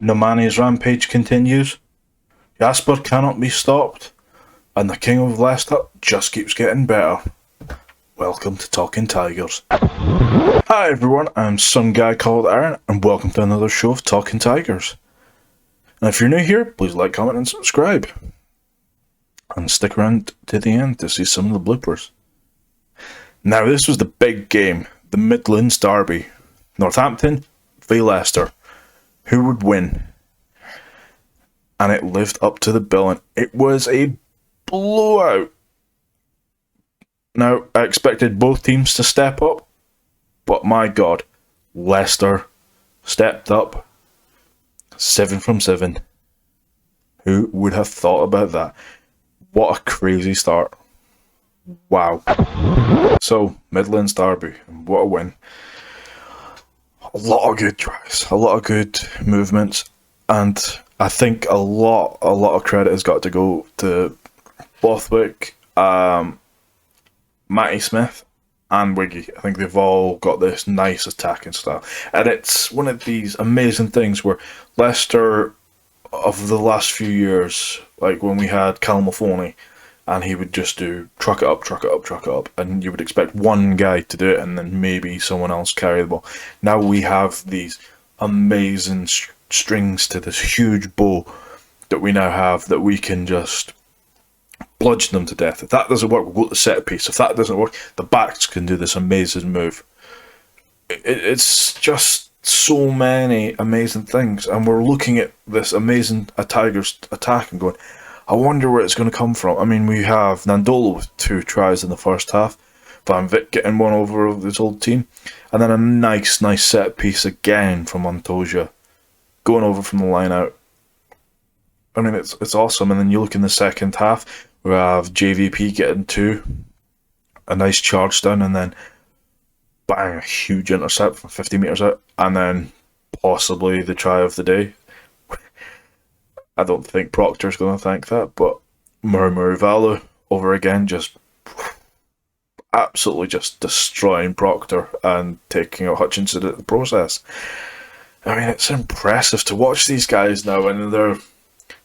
Nomani's rampage continues. Jasper cannot be stopped, and the King of Leicester just keeps getting better. Welcome to Talking Tigers. Hi everyone, I'm some guy called Aaron, and welcome to another show of Talking Tigers. And if you're new here, please like, comment, and subscribe. And stick around to the end to see some of the bloopers. Now, this was the big game, the Midlands derby. Northampton v Leicester. Who would win? And it lived up to the billing. It was a blowout. Now, I expected both teams to step up, but my God, Leicester stepped up. 7 from 7. Who would have thought about that? What a crazy start. Wow. So, Midlands derby, what a win. A lot of good tries, a lot of good movements, and I think a lot of credit has got to go to Bothwick, Matty Smith, and Wiggy. I think they've all got this nice attacking style, and it's one of these amazing things where Leicester of the last few years, like when we had Callum Mahoney, and he would just do truck it up, truck it up, truck it up, and you would expect one guy to do it, and then maybe someone else carry the ball. Now we have these amazing strings to this huge bow that we now have that we can just bludgeon them to death. If that doesn't work, we'll go to the set piece. If that doesn't work, the backs can do this amazing move. It's just so many amazing things, and we're looking at this amazing Tigers attack and going, I wonder where it's going to come from. I mean, we have Nandola with 2 tries in the first half, Van Vick getting one over his old team, and then a nice set piece again from Montoya, going over from the line out. I mean, it's awesome. And then you look in the second half, we have JVP getting 2, a nice charge down, and then bang, a huge intercept from 50 metres out, and then possibly the try of the day. I don't think Proctor's going to thank that, but Murmurivalu over again, just absolutely just destroying Proctor and taking out Hutchinson at the process. I mean, it's impressive to watch these guys now, and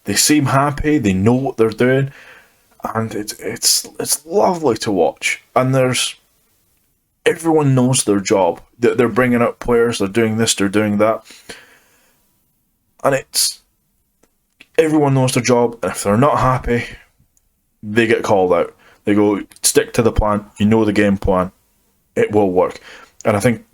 they seem happy, they know what they're doing, and it's lovely to watch. And everyone knows their job. They're bringing up players, they're doing this, they're doing that, and everyone knows their job, and if they're not happy, they get called out. They go, stick to the plan, you know the game plan, it will work. And I think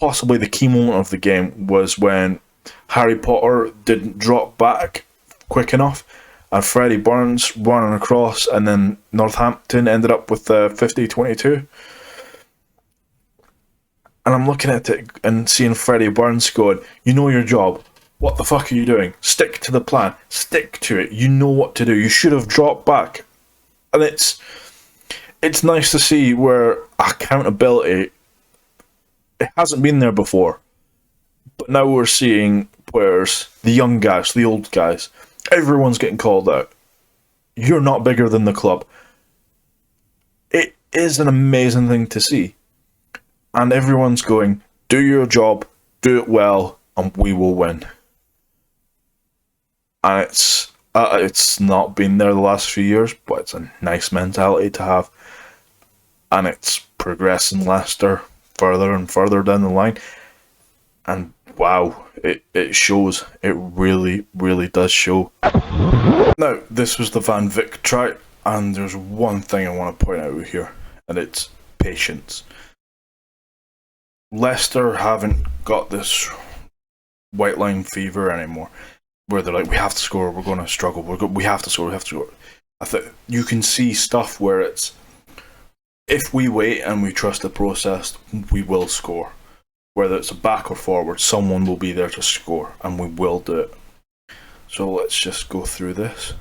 possibly the key moment of the game was when Harry Potter didn't drop back quick enough, and Freddie Burns running across, and then Northampton ended up with 50-22. And I'm looking at it and seeing Freddie Burns going, you know your job. What the fuck are you doing? Stick to the plan. Stick to it. You know what to do. You should have dropped back. And it's nice to see where accountability, it hasn't been there before. But now we're seeing players, the young guys, the old guys, everyone's getting called out. You're not bigger than the club. It is an amazing thing to see. And everyone's going, do your job, do it well, and we will win. And it's not been there the last few years, but it's a nice mentality to have. And it's progressing Leicester further and further down the line. And wow, it shows. It really, really does show. Now, this was the Van Vick try, and there's one thing I want to point out here, and it's patience. Leicester haven't got this white line fever anymore, where they're like, we have to score, we're going to struggle, we have to score, we have to score. I think you can see stuff where it's, if we wait and we trust the process, we will score. Whether it's a back or forward, someone will be there to score, and we will do it. So let's just go through this.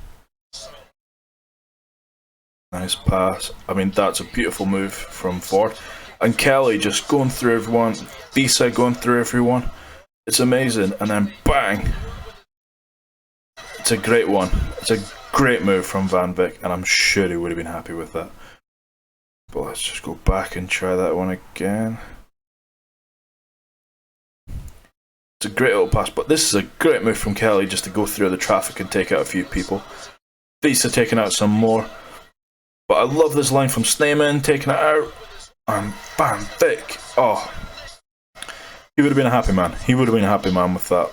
Nice pass. I mean, that's a beautiful move from Ford. And Kelly just going through everyone, B-side going through everyone. It's amazing. And then bang! It's a great one. It's a great move from Van Vick, and I'm sure he would have been happy with that. But let's just go back and try that one again. It's a great little pass, but this is a great move from Kelly just to go through the traffic and take out a few people. Visa taking out some more. But I love this line from Sneyman, taking it out. And Van Vick. Oh. He would have been a happy man. He would have been a happy man with that.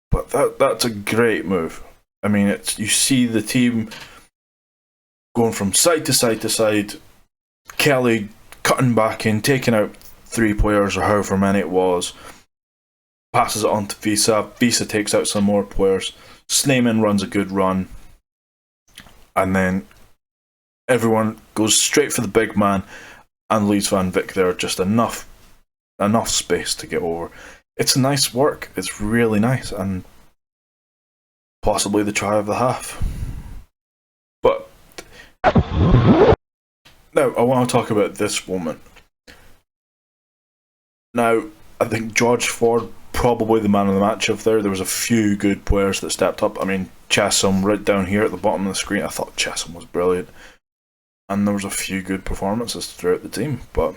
But that's a great move. I mean, you see the team going from side to side to side. Kelly cutting back in, taking out 3 players or however many it was. Passes it on to Visa. Visa takes out some more players. Sneyman runs a good run. And then everyone goes straight for the big man and leaves Van Vick there just enough space to get over. It's nice work. It's really nice, and possibly the try of the half. But now I want to talk about this moment. Now, I think George Ford, probably the man of the match up there. There was a few good players that stepped up. I mean, Chesham right down here at the bottom of the screen. I thought Chesham was brilliant. And there was a few good performances throughout the team. But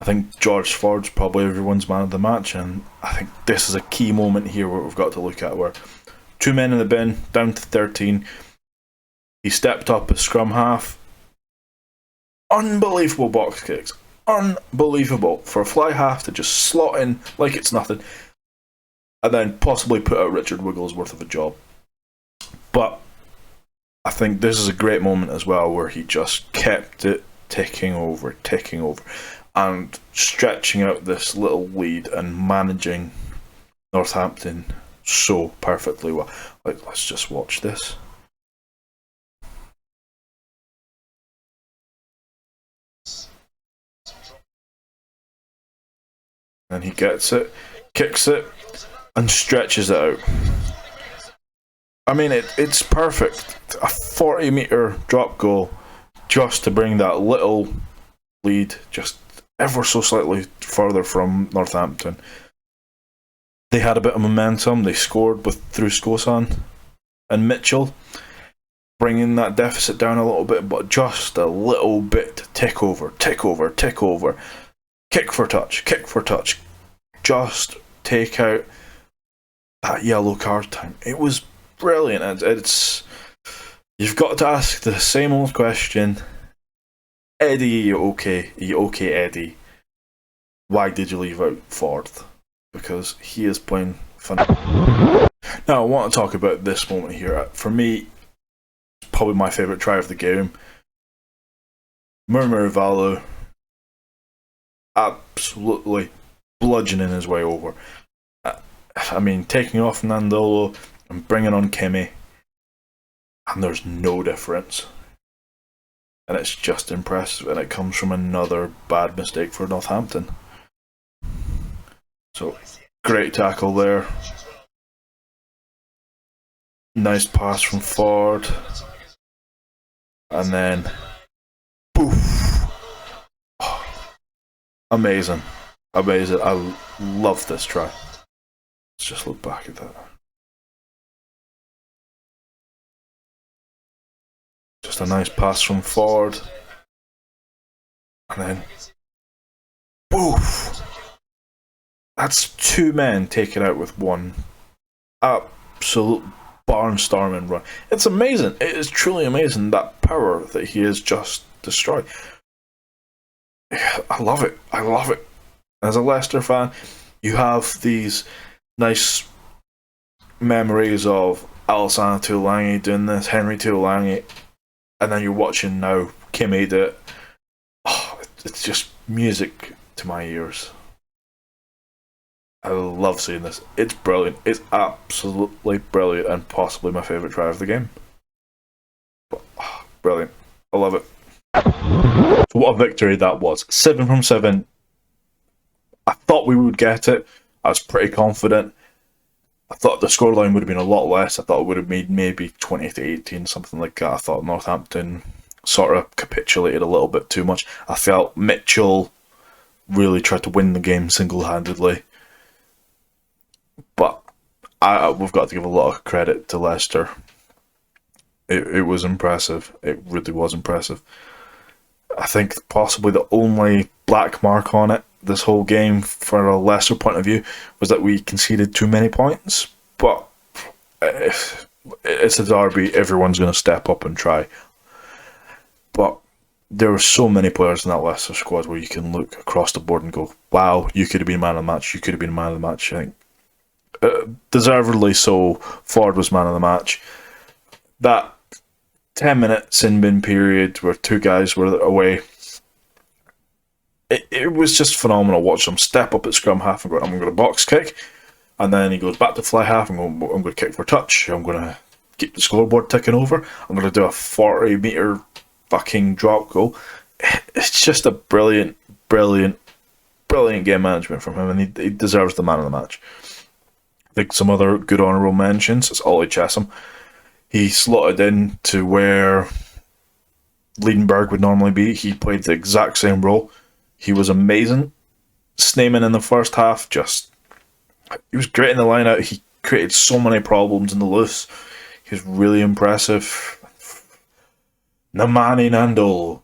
I think George Ford's probably everyone's man of the match. And I think this is a key moment here where we've got to look at where 2 men in the bin, down to 13. He stepped up as scrum half. Unbelievable box kicks. Unbelievable for a fly half to just slot in like it's nothing and then possibly put out Richard Wigglesworth of a job. But I think this is a great moment as well where he just kept it ticking over and stretching out this little lead and managing Northampton so perfectly well. Like, let's just watch this. And he gets it, kicks it, and stretches it out. I mean, it's perfect. A 40-metre drop goal just to bring that little lead just ever so slightly further from Northampton. They had a bit of momentum. They scored through Skosan and Mitchell, bringing that deficit down a little bit, but just a little bit. Tick over. Kick for touch. Just take out that yellow card time. It was brilliant. It's you've got to ask the same old question. Eddie, are you okay? Are you okay, Eddie? Why did you leave out Ford? Because he is playing phenomenal. Now I want to talk about this moment here. For me, it's probably my favourite try of the game. Murmur Valu absolutely bludgeoning his way over. I mean, taking off Nandolo and bringing on Kimmy, and there's no difference. And it's just impressive, and it comes from another bad mistake for Northampton. So, great tackle there. Nice pass from Ford. And then, poof. Amazing. I love this try. Let's just look back at that. Just a nice pass from Ford. And then, poof. That's 2 men taken out with one. Absolute barnstorming run. It's amazing. It is truly amazing, that power that he has just destroyed. I love it. As a Leicester fan, you have these nice memories of Alessandro Tuolangi doing this, Henry Tuolangi, and then you're watching now Kimmy do it. Oh, it's just music to my ears. I love seeing this. It's brilliant. It's absolutely brilliant, and possibly my favourite try of the game. But, brilliant. I love it. So what a victory that was. 7 from 7. I thought we would get it. I was pretty confident. I thought the scoreline would have been a lot less. I thought it would have made maybe 20-18, something like that. I thought Northampton sort of capitulated a little bit too much. I felt Mitchell really tried to win the game single-handedly. But we've got to give a lot of credit to Leicester. It was impressive. It really was impressive. I think possibly the only black mark on it this whole game, for a lesser point of view, was that we conceded too many points. But it's a derby, everyone's going to step up and try. But there were so many players in that Leicester squad where you can look across the board and go, wow, you could have been man of the match, you could have been man of the match. I think deservedly so, Ford was man of the match. That 10-minute sin bin period where two guys were away, it was just phenomenal watching him step up at scrum half and go, I'm going to box kick, and then he goes back to fly half and go, I'm going to kick for touch, I'm going to keep the scoreboard ticking over, I'm going to do a 40-metre fucking drop goal. It's just a brilliant game management from him, and he deserves the man of the match. I think some other good honourable mentions is Ollie Chesham. He slotted in to where Liedenberg would normally be. He played the exact same role. He was amazing. Sneeman in the first half, he was great in the line out. He created so many problems in the loose. He was really impressive. Namani Nandolo.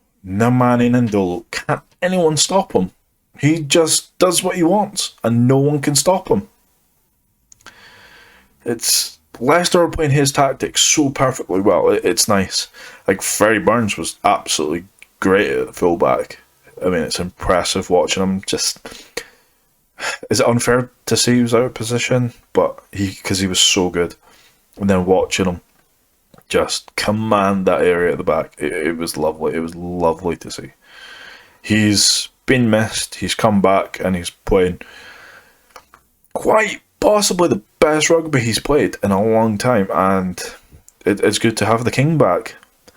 Can't anyone stop him? He just does what he wants, and no one can stop him. Leicester are playing his tactics so perfectly well. It's nice. Like, Freddie Burns was absolutely great at the fullback. I mean, it's impressive watching him. Is it unfair to say he was out of position? But because he was so good, and then watching him just command that area at the back, it was lovely. It was lovely to see. He's been missed. He's come back and he's playing quite possibly the best rugby he's played in a long time, and it's good to have the king back. I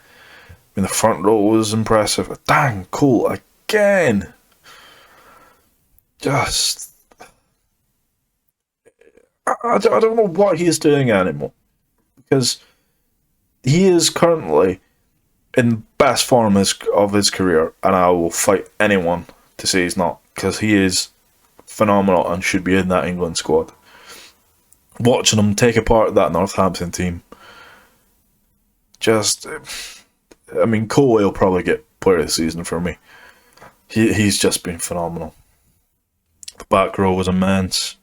mean, the front row was impressive. Dang, Cole again. I don't know what he is doing anymore, because he is currently in the best form of his career, and I will fight anyone to say he's not, because he is phenomenal and should be in that England squad. Watching him take apart that Northampton team, I mean, Colway will probably get player of the season for me. He's just been phenomenal. The back row was immense.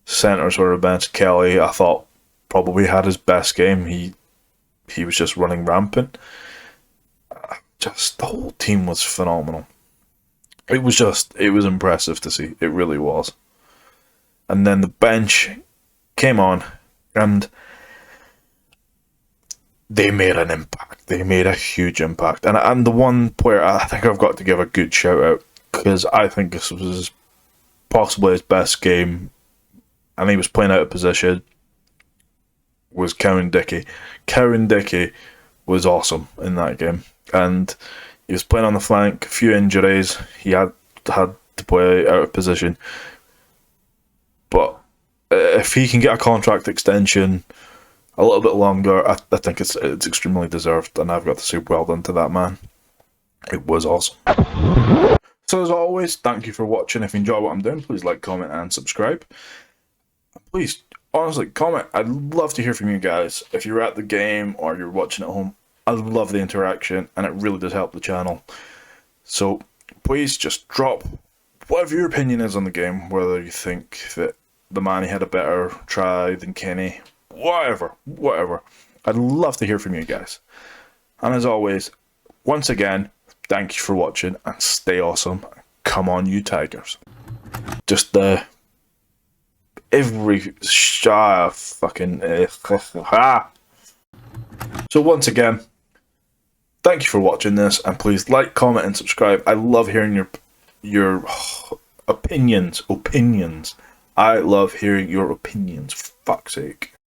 Centres were immense. Kelly, I thought, probably had his best game. He was just running rampant. The whole team was phenomenal. It was impressive to see. It really was. And then the bench came on, and they made an impact. They made a huge impact. And the one player I think I've got to give a good shout out, because I think this was possibly his best game, and he was playing out of position, was Cowan Dickey. Cowan Dickey was awesome in that game, and he was playing on the flank, a few injuries, he had to play out of position, but if he can get a contract extension a little bit longer, I think it's extremely deserved, and I've got to say well done to that man. It was awesome. So as always, thank you for watching. If you enjoy what I'm doing, please like, comment and subscribe. Please, honestly, comment. I'd love to hear from you guys. If you're at the game or you're watching at home, I love the interaction, and it really does help the channel. So please just drop whatever your opinion is on the game, whether you think that the Manny had a better try than Kenny, whatever. I'd love to hear from you guys. And as always, once again, thank you for watching, and stay awesome. Come on, you Tigers. Just every shot fucking So once again, thank you for watching this, and please like, comment and subscribe. I love hearing your opinions. I love hearing your opinions, for fuck's sake.